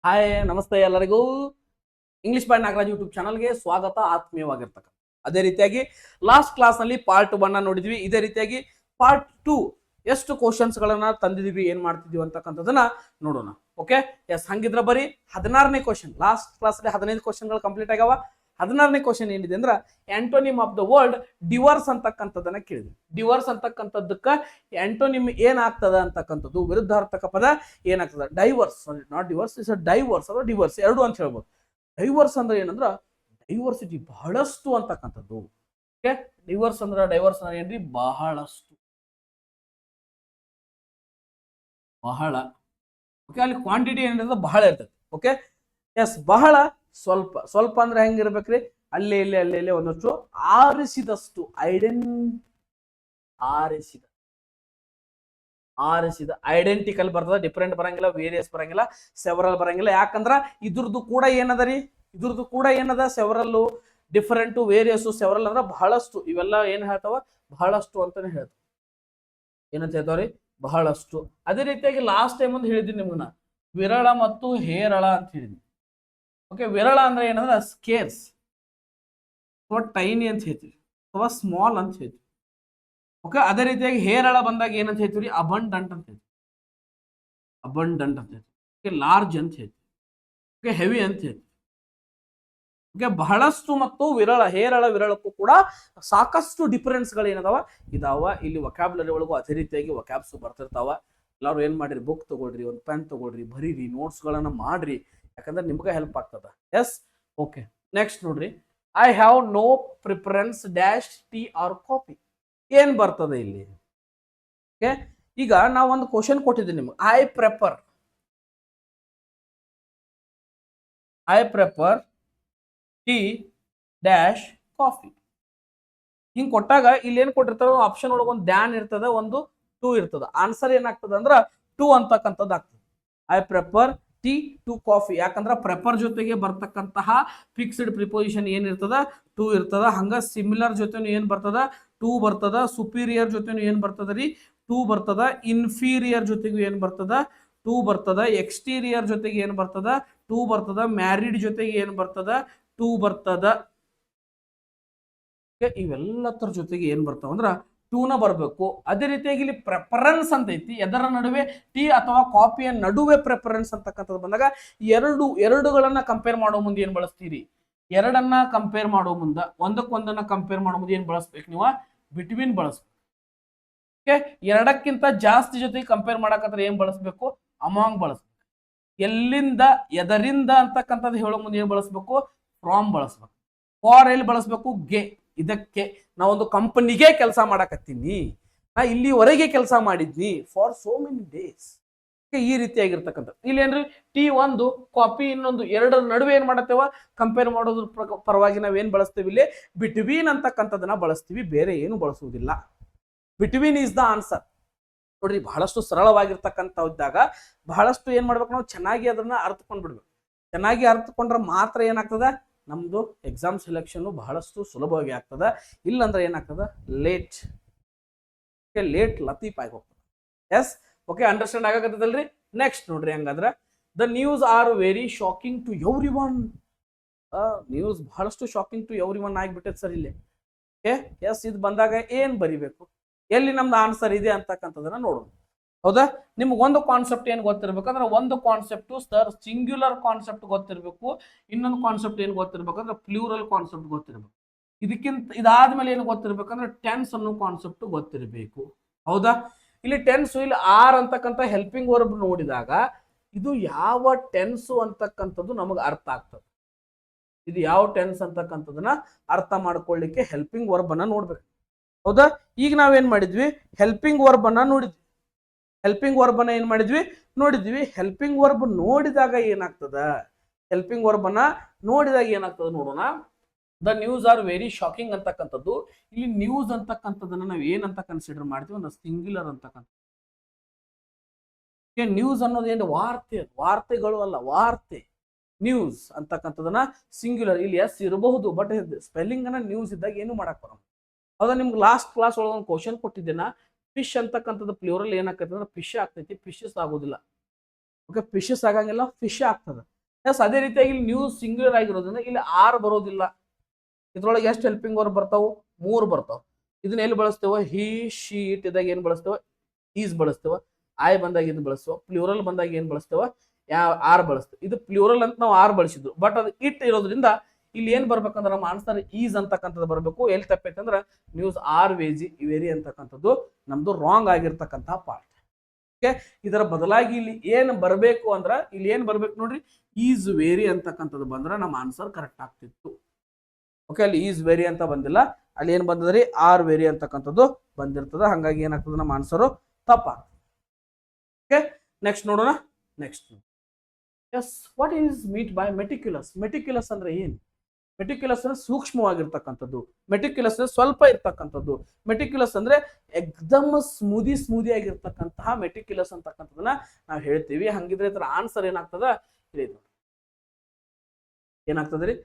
Hi ನಮಸ್ತೆ ಎಲ್ಲರಿಗೂ. English by Nagaraj YouTube ಚಾನಲ್ಗೆ ಸ್ವಾಗತ, ಆತ್ಮೀಯವಾಗಿರ್ತಕ್ಕಂಥ. ಅದೇ ರೀತಿಯಾಗಿ ಲಾಸ್ಟ್ ಕ್ಲಾಸ್ ನಲ್ಲಿ ಪಾರ್ಟ್ 1 ನೋಡಿದ್ವಿ. ಇದೇ ರೀತಿಯಾಗಿ ಪಾರ್ಟ್ 2 ಎಷ್ಟು ಕ್ವಶನ್ಸ್ ಗಳನ್ನ ತಂದಿದೀವಿ, ಏನ್ ಮಾಡ್ತಿದೀವಿ ಅಂತಕ್ಕಂಥದನ್ನ ನೋಡೋಣ. ಓಕೆ, ಎಸ್, ಹಂಗಿದ್ರ ಬರೀ 16ನೇ ಕ್ವಶನ್. ಲಾಸ್ಟ್ ಕ್ಲಾಸ್ ಅಲ್ಲಿ 15 ಕ್ವಶನ್ ಗಳು ಕಂಪ್ಲೀಟ್ ಆಗ್ಯಾವ. 16ನೇ ಕ್ವಶನ್ ಏನಿದೆ ಅಂದ್ರೆ ಆಂಟೋನಿಮ್ ಆಫ್ ದ ವರ್ಡ್ ಡಿವರ್ಸ್ ಅಂತಕ್ಕಂಥದ್ದನ್ನ ಕೇಳಿದ್ವಿ. ಡಿವರ್ಸ್ ಅಂತಕ್ಕಂಥದ್ದಕ್ಕ ಆಂಟೋನಿಮ್ ಏನಾಗ್ತದ ಅಂತಕ್ಕಂಥದ್ದು, ವಿರುದ್ಧಾರ್ಥಕ ಪದ ಏನಾಗ್ತದ. Diverse, not diverse, is diverse ಅಥವಾ ಡಿವರ್ಸ್ ಎರಡು ಅಂತ ಹೇಳ್ಬೋದು. ಡೈವರ್ಸ್ ಅಂದ್ರೆ ಏನಂದ್ರ ಡೈವರ್ಸಿಟಿ, ಬಹಳಷ್ಟು ಅಂತಕ್ಕಂಥದ್ದು. ಓಕೆ, ಡೈವರ್ಸ್ ಅಂದ್ರೆ ಏನ್ರಿ, ಬಹಳಷ್ಟು, ಬಹಳ. ಓಕೆ, ಅಲ್ಲಿ ಕ್ವಾಂಟಿಟಿ ಏನಿದೆ ಬಹಳ ಇರ್ತದೆ. ಓಕೆ, ಎಸ್, ಬಹಳ, ಸ್ವಲ್ಪ. ಸ್ವಲ್ಪ ಅಂದ್ರೆ ಹೆಂಗಿರ್ಬೇಕ್ರಿ, ಅಲ್ಲೇ ಇಲ್ಲಿ ಒಂದಷ್ಟು ಆರಿಸಿದಷ್ಟು, ಆರಿಸಿದ ಐಡೆಂಟಿಕಲ್ ಬರ್ತದ. ಡಿಫರೆಂಟ್ ಬರಂಗಿಲ್ಲ, ವೇರಿಯಸ್ ಬರಂಗಿಲ್ಲ, ಸೆವರಲ್ ಬರಂಗಿಲ್ಲ. ಯಾಕಂದ್ರ ಇದ್ರದ್ದು ಕೂಡ ಏನದ ರೀ, ಇದ್ರದ್ದು ಕೂಡ ಏನದ, ಸೆವರಲ್, ಡಿಫರೆಂಟ್, ವೇರಿಯಸ್, ಸೆವರಲ್ ಅಂದ್ರ ಬಹಳಷ್ಟು. ಇವೆಲ್ಲ ಏನ್ ಹೇಳ್ತಾವ, ಬಹಳಷ್ಟು ಅಂತಾನೆ ಹೇಳ್ತಾವ. ಏನಂತ ಹೇಳ್ತಾವ್ರಿ, ಬಹಳಷ್ಟು. ಅದೇ ರೀತಿಯಾಗಿ ಲಾಸ್ಟ್ ಟೈಮ್ ಒಂದು ಹೇಳಿದ್ದೀನಿ ನಿಮ್ಗನ, ವಿರಳ ಮತ್ತು ಹೇರಳ ಅಂತ ಹೇಳಿದ್ವಿ. ಓಕೆ, ವಿರಳ ಅಂದ್ರೆ ಏನಂದ್ರೆ ಸ್ಕೇರ್ಸ್ ಅಥವಾ ಟೈನಿ ಅಂತ ಹೇಳ್ತೀವಿ, ಅಥವಾ ಸ್ಮಾಲ್ ಅಂತ ಹೇಳ್ತೀವಿ. ಓಕೆ, ಅದೇ ರೀತಿಯಾಗಿ ಹೇರಳ ಬಂದಾಗ ಏನಂತ ಹೇಳ್ತೀವಿ, ಅಬಂಡಂಟ್ ಅಂತ ಹೇಳ್ತೀವಿ, ಅಬಂಡಂಟ್ ಅಂತ ಹೇಳ್ತೀವಿ. ಓಕೆ, ಲಾರ್ಜ್ ಅಂತ ಹೇಳ್ತೀವಿ. ಓಕೆ, ಹೆವಿ ಅಂತ ಹೇಳ್ತೀವಿ. ಓಕೆ, ಬಹಳಷ್ಟು ಮತ್ತು ವಿರಳ, ಹೇರಳ ವಿರಳಕ್ಕೂ ಕೂಡ ಸಾಕಷ್ಟು ಡಿಫರೆನ್ಸ್ ಗಳು ಏನದಾವ, ಇದಾವ. ಇಲ್ಲಿ ವೊಕ್ಯಾಬ್ಲರಿ ಒಳಗೂ ಅದೇ ರೀತಿಯಾಗಿ ವೊಕ್ಯಾಬ್ಸ್ ಬರ್ತಿರ್ತಾವ. ಎಲ್ಲರೂ ಏನ್ ಮಾಡಿರಿ, ಬುಕ್ ತಗೊಳ್ರಿ, ಒಂದು ಪೆನ್ ತಗೊಳ್ರಿ, ಬರೀರಿ, ನೋಟ್ಸ್ ಗಳನ್ನ ಮಾಡ್ರಿ, ಯಾಕಂದ್ರೆ ನಿಮ್ಗೆ ಹೆಲ್ಪ್ ಆಗ್ತದ. ಎಸ್, ಓಕೆ, ನೆಕ್ಸ್ಟ್ ನೋಡ್ರಿ, I have no preference dash tea or coffee. ಏನ್ ಬರ್ತದೆ ಇಲ್ಲಿ? ಓಕೆ, ಈಗ ನಾವು ಒಂದು ಕ್ವಶನ್ ಕೊಟ್ಟಿದ್ದೀನಿ ನಿಮ್ಗೆ, I prefer tea dash coffee. ಹಿಂಗ್ ಕೊಟ್ಟಾಗ ಇಲ್ಲಿ ಏನ್ ಕೊಟ್ಟಿರ್ತಾರ, ಆಪ್ಷನ್ ಒಳಗೆ ಒಂದು ಡ್ಯಾನ್ ಇರ್ತದ, ಒಂದು ಟೂ ಇರ್ತದ. ಆನ್ಸರ್ ಏನಾಗ್ತದ ಅಂದ್ರ ಟೂ ಅಂತಕ್ಕಂಥದ್ದು ಆಗ್ತದೆ. I prefer tea to coffee. ಯಾಕಂದ್ರ ಪ್ರೆಫರ್ ಜೊತೆಗೆ ಬರ್ತಕ್ಕಂತಹ ಫಿಕ್ಸ್ಡ್ ಪ್ರಿಪೋಸಿಷನ್ ಏನಿರ್ತದ, ಟೂ ಇರ್ತದ. ಹಂಗ ಸಿಮಿಲರ್ ಜೊತೆನು ಏನ್ ಬರ್ತದ, ಟೂ ಬರ್ತದ. ಸುಪೀರಿಯರ್ ಜೊತೆನು ಏನ್ ಬರ್ತದ ರೀ, ಟೂ ಬರ್ತದ. ಇನ್ಫೀರಿಯರ್ ಜೊತೆಗೂ ಏನ್ ಬರ್ತದ, ಟೂ ಬರ್ತದ. ಎಕ್ಸ್ಟೀರಿಯರ್ ಜೊತೆಗೆ ಏನ್ ಬರ್ತದ, ಟೂ ಬರ್ತದ. ಮ್ಯಾರಿಡ್ ಜೊತೆಗೆ ಏನ್ ಬರ್ತದ, ಟೂ ಬರ್ತದ. ಇವೆಲ್ಲತರ ಜೊತೆಗೆ ಏನ್ ಬರ್ತಾವ ಅಂದ್ರ ಟೂನ ಬರಬೇಕು. ಅದೇ ರೀತಿಯಾಗಿ ಇಲ್ಲಿ ಪ್ರೆಫರೆನ್ಸ್ ಅಂತ ಐತಿ, ಎದರ ನಡುವೆ, ಟೀ ಅಥವಾ ಕಾಫಿಯ ನಡುವೆ ಪ್ರೆಫರೆನ್ಸ್ ಅಂತಕ್ಕಂಥದ್ದು ಬಂದಾಗ ಎರಡುಗಳನ್ನ ಕಂಪೇರ್ ಮಾಡೋ ಮುಂದೆ ಏನ್ ಬಳಸ್ತೀರಿ, ಎರಡನ್ನ ಕಂಪೇರ್ ಮಾಡೋ ಮುಂದೆ, ಒಂದಕ್ಕೊಂದನ್ನ ಕಂಪೇರ್ ಮಾಡೋ ಮುಂದೆ ಏನ್ ಬಳಸ್ಬೇಕು ನೀವು, ಬಿಟ್ವೀನ್ ಬಳಸ್ಬೇಕು. ಓಕೆ, ಎರಡಕ್ಕಿಂತ ಜಾಸ್ತಿ ಜೊತೆಗೆ ಕಂಪೇರ್ ಮಾಡಕಂದ್ರೆ ಏನ್ ಬಳಸ್ಬೇಕು, ಅಮಾಂಗ್ ಬಳಸ್ಬೇಕು. ಎಲ್ಲಿಂದ, ಎದರಿಂದ ಅಂತಕ್ಕಂಥದ್ದು ಹೇಳೋ ಮುಂದೆ ಏನ್ ಬಳಸ್ಬೇಕು, ಫ್ರಾಮ್ ಬಳಸ್ಬೇಕು. ಫಾರ್ ಎಲ್ಲಿ ಬಳಸ್ಬೇಕು, ಗೆ. ಇದಕ್ಕೆ ನಾವೊಂದು ಕಂಪನಿಗೆ ಕೆಲಸ ಮಾಡಕತ್ತೀನಿ, ನಾ ಇಲ್ಲಿವರೆಗೆ ಕೆಲಸ ಮಾಡಿದ್ನಿ, ಫಾರ್ ಸೋ ಮೆನಿ ಡೇಸ್. ಈ ರೀತಿಯಾಗಿರ್ತಕ್ಕಂಥ. ಇಲ್ಲಿ ಏನ್ರಿ, ಟೀ ಒಂದು, ಕಾಫಿ ಇನ್ನೊಂದು, ಎರಡರ ನಡುವೆ ಏನ್ ಮಾಡತ್ತೇವ, ಕಂಪೇರ್ ಮಾಡೋದ್ರ ಪರವಾಗಿ ನಾವೇನ್ ಬಳಸ್ತೀವಿ, ಇಲ್ಲಿ ಬಿಟ್ವೀನ್ ಅಂತಕ್ಕಂಥದನ್ನ ಬಳಸ್ತೀವಿ, ಬೇರೆ ಏನು ಬಳಸುವುದಿಲ್ಲ. Between is the answer. ನೋಡ್ರಿ, ಬಹಳಷ್ಟು ಸರಳವಾಗಿರ್ತಕ್ಕಂಥ ಇದ್ದಾಗ ಬಹಳಷ್ಟು ಏನ್ ಮಾಡ್ಬೇಕು, ನಾವು ಚೆನ್ನಾಗಿ ಅದನ್ನ ಅರ್ಥಕೊಂಡ್ ಬಿಡ್ಬೇಕು. ಚೆನ್ನಾಗಿ ಅರ್ಥಕೊಂಡ್ರೆ ಮಾತ್ರ ಏನಾಗ್ತದ, ನಮ್ದು ಎಕ್ಸಾಮ್ ಸೆಲೆಕ್ಷನ್ ಬಹಳಷ್ಟು ಸುಲಭವಾಗಿ ಆಗ್ತದ. ಇಲ್ಲಂದ್ರೆ ಏನಾಗ್ತದ, ಲೇಟ್ ಲತೀಫ್ ಆಗಿ ಹೋಗ್ತದೆ. ಎಸ್, ಓಕೆ, ಅಂಡರ್ಸ್ಟ್ಯಾಂಡ್ ಆಗತ್ತದಲ್ರಿ. ನೆಕ್ಸ್ಟ್ ನೋಡ್ರಿ, ಹಂಗಾದ್ರೆ the news are very shocking to everyone. News ಬಹಳಷ್ಟು ಶಾಕಿಂಗ್ ಟು ಎವ್ರಿ ಒನ್ ಆಗಿಬಿಟ್ಟೈತೆ ಸರ್ ಇಲ್ಲಿ. ಓಕೆ, ಎಸ್, ಇದು ಬಂದಾಗ ಏನ್ ಬರಿಬೇಕು, ಎಲ್ಲಿ ನಮ್ದು ಆನ್ಸರ್ ಇದೆ ಅಂತಕ್ಕಂಥದನ್ನ ನೋಡೋಣ. ಹೌದಾ, ನಿಮ್ಗೆ ಒಂದು ಕಾನ್ಸೆಪ್ಟ್ ಏನ್ ಗೊತ್ತಿರ್ಬೇಕಂದ್ರೆ, ಒಂದು ಕಾನ್ಸೆಪ್ಟ್ ಸರ್ ಸಿಂಗ್ಯುಲರ್ ಕಾನ್ಸೆಪ್ಟ್ ಗೊತ್ತಿರ್ಬೇಕು. ಇನ್ನೊಂದು ಕಾನ್ಸೆಪ್ಟ್ ಏನ್ ಗೊತ್ತಿರ್ಬೇಕಂದ್ರೆ ಪ್ಲೂರಲ್ ಕಾನ್ಸೆಪ್ಟ್ ಗೊತ್ತಿರ್ಬೇಕು. ಇದಾದ್ಮೇಲೆ ಏನು ಗೊತ್ತಿರ್ಬೇಕಂದ್ರೆ ಟೆನ್ಸ್ ಅನ್ನೋ ಕಾನ್ಸೆಪ್ಟ್ ಗೊತ್ತಿರಬೇಕು. ಹೌದಾ, ಇಲ್ಲಿ ಟೆನ್ಸ್, ಇಲ್ಲಿ ಆರ್ ಅಂತಕ್ಕಂಥ ಹೆಲ್ಪಿಂಗ್ ವರ್ಬ್ ನೋಡಿದಾಗ ಇದು ಯಾವ ಟೆನ್ಸ್ ಅಂತಕ್ಕಂಥದ್ದು ನಮಗೆ ಅರ್ಥ ಆಗ್ತದೆ. ಇದು ಯಾವ ಟೆನ್ಸ್ ಅಂತಕ್ಕಂಥದನ್ನ ಅರ್ಥ ಮಾಡ್ಕೊಳ್ಳಿಕ್ಕೆ ಹೆಲ್ಪಿಂಗ್ ವರ್ಬ್ ಅನ್ನ ನೋಡ್ಬೇಕು. ಹೌದಾ, ಈಗ ನಾವೇನ್ ಮಾಡಿದ್ವಿ, ಹೆಲ್ಪಿಂಗ್ ವರ್ಬ್ ಅನ್ನ ನೋಡಿದ್ವಿ. ಹೆಲ್ಪಿಂಗ್ ವರ್ಬ್ ಅನ್ನ ಏನ್ ಮಾಡಿದ್ವಿ, ನೋಡಿದ್ವಿ. ಹೆಲ್ಪಿಂಗ್ ವರ್ಬ್ ನೋಡಿದಾಗ ಏನಾಗ್ತದ, ಹೆಲ್ಪಿಂಗ್ ವರ್ಬ್ ಅನ್ನ ನೋಡಿದಾಗ ಏನಾಗ್ತದ ನೋಡೋಣ. The news are very shocking ಅಂತಕ್ಕಂಥದ್ದು, ಇಲ್ಲಿ ನ್ಯೂಸ್ ಅಂತಕ್ಕಂಥದ್ದನ್ನ ನಾವು ಏನಂತ ಕನ್ಸಿಡರ್ ಮಾಡ್ತೀವಿ, ಒಂದು ಸಿಂಗ್ಯುಲರ್ ಅಂತಕ್ಕಂಥ. ನ್ಯೂಸ್ ಅನ್ನೋದು ಏನು, ವಾರ್ತೆ, ವಾರ್ತೆಗಳು ಅಲ್ಲ, ವಾರ್ತೆ. ನ್ಯೂಸ್ ಅಂತಕ್ಕಂಥದನ್ನ ಸಿಂಗ್ಯುಲರ್. ಇಲ್ಲಿ ಎಸ್ ಇರಬಹುದು, ಬಟ್ ಸ್ಪೆಲ್ಲಿಂಗ್ ಅನ್ನ ನ್ಯೂಸ್ ಇದ್ದಾಗ ಏನು ಮಾಡಕ್ ಬರೋಣ. ಹೌದಾ, ನಿಮ್ಗೆ ಲಾಸ್ಟ್ ಕ್ಲಾಸ್ ಒಳಗೆ ಒಂದು ಕ್ವಶನ್ ಕೊಟ್ಟಿದ್ದೇನ, ಫಿಶ್ ಅಂತಕ್ಕಂಥದ್ದು ಪ್ಲೂರಲ್ ಏನಾಗ್ತದೆ ಅಂದ್ರೆ ಫಿಶ್ ಆಗ್ತೈತಿ, ಫಿಶಸ್ ಆಗೋದಿಲ್ಲ. ಓಕೆ, ಫಿಶಸ್ ಆಗಂಗಿಲ್ಲ, ಫಿಶ್ ಆಗ್ತದೆ. ಎಸ್ ಅದೇ ರೀತಿಯಾಗಿ ಇಲ್ಲಿ ನ್ಯೂಸ್ ಸಿಂಗ್ಯುಲರ್ ಆಗಿರೋದ್ರಿಂದ ಇಲ್ಲಿ ಆರ್ ಬರೋದಿಲ್ಲ. ಇದ್ರೊಳಗೆ ಎಷ್ಟು ಹೆಲ್ಪಿಂಗ್ ವರ್ಬ್ ಬರ್ತಾವು? 3 ಬರ್ತಾವ. ಇದನ್ನ ಎಲ್ಲಿ ಬಳಸ್ತೇವ? ಹಿ, ಶಿ, ಇಟ್ ಇದ್ದಾಗ ಏನ್ ಬಳಸ್ತೇವ? ಈಸ್ ಬಳಸ್ತೇವ. ಐ ಬಂದಾಗ ಏನ್ ಬಳಸ್ತೇವ? ಪ್ಲೂರಲ್ ಬಂದಾಗ ಏನ್ ಬಳಸ್ತೇವ? ಆರ್ ಬಳಸ್ತೇವೆ. ಇದು ಪ್ಲೂರಲ್ ಅಂತ ನಾವು ಆರ್ ಬಳಸಿದ್ವು, ಬಟ್ ಅದು ಇಟ್ ಇರೋದ್ರಿಂದ ಇಲ್ಲಿ ಏನ್ ಬರ್ಬೇಕಂದ್ರೆ ನಮ್ಮ ಆನ್ಸರ್ ಈಸ್ ಅಂತಕ್ಕಂಥದ್ದು ಬರಬೇಕು. ಎಲ್ಲಿ ತಪ್ಪೈತಂದ್ರೆ ನ್ಯೂಸ್ ಆರ್ ವೆರಿ ಅಂತಕ್ಕಂಥದ್ದು ನಮ್ದು ರಾಂಗ್ ಆಗಿರ್ತಕ್ಕಂಥ ಪಾರ್ಟ್. ಓಕೆ, ಇದರ ಬದಲಾಗಿ ಇಲ್ಲಿ ಏನ್ ಬರಬೇಕು ಅಂದ್ರ ಇಲ್ಲಿ ಏನ್ ಬರ್ಬೇಕು ನೋಡ್ರಿ, ಈಸ್ ವೆರಿ ಅಂತಕ್ಕಂಥದ್ದು ಬಂದ್ರೆ ನಮ್ಮ ಆನ್ಸರ್ ಕರೆಕ್ಟ್ ಆಗ್ತಿತ್ತು. ಓಕೆ, ಅಲ್ಲಿ ಈಸ್ ವೆರಿ ಅಂತ ಬಂದಿಲ್ಲ, ಅಲ್ಲಿ ಏನ್ ಬಂದದ್ರಿ? ಆರ್ ವೆರಿ ಅಂತಕ್ಕಂಥದ್ದು ಬಂದಿರ್ತದ. ಹಾಗಾಗಿ ಏನಾಗ್ತದೆ ನಮ್ಮ ಆನ್ಸರು ತಪ್ಪ. ಓಕೆ, ನೆಕ್ಸ್ಟ್ ನೋಡೋಣ. Next, yes, what is meant by meticulous? Meticulous ಅಂದ್ರೆ ಏನು? ಮೆಟಿಕ್ಯುಲಸ್ ಅಂದ್ರೆ ಸೂಕ್ಷ್ಮವಾಗಿರ್ತಕ್ಕಂಥದ್ದು. ಮೆಟಿಕ್ಯುಲಸ್ ಅಂದ್ರೆ ಸ್ವಲ್ಪ ಇರ್ತಕ್ಕಂಥದ್ದು. ಮೆಟಿಕ್ಯುಲಸ್ ಅಂದ್ರೆ ಎಕ್ದಮ್ ಸ್ಮೂದಿ ಆಗಿರ್ತಕ್ಕಂತಹ ಮೆಟಿಕ್ಯುಲಸ್ ಅಂತಕ್ಕಂಥದನ್ನ ನಾವು ಹೇಳ್ತೀವಿ. ಹಂಗಿದ್ರೆ ಇದರ ಆನ್ಸರ್ ಏನಾಗ್ತದ? ಏನಾಗ್ತದ್ರಿ?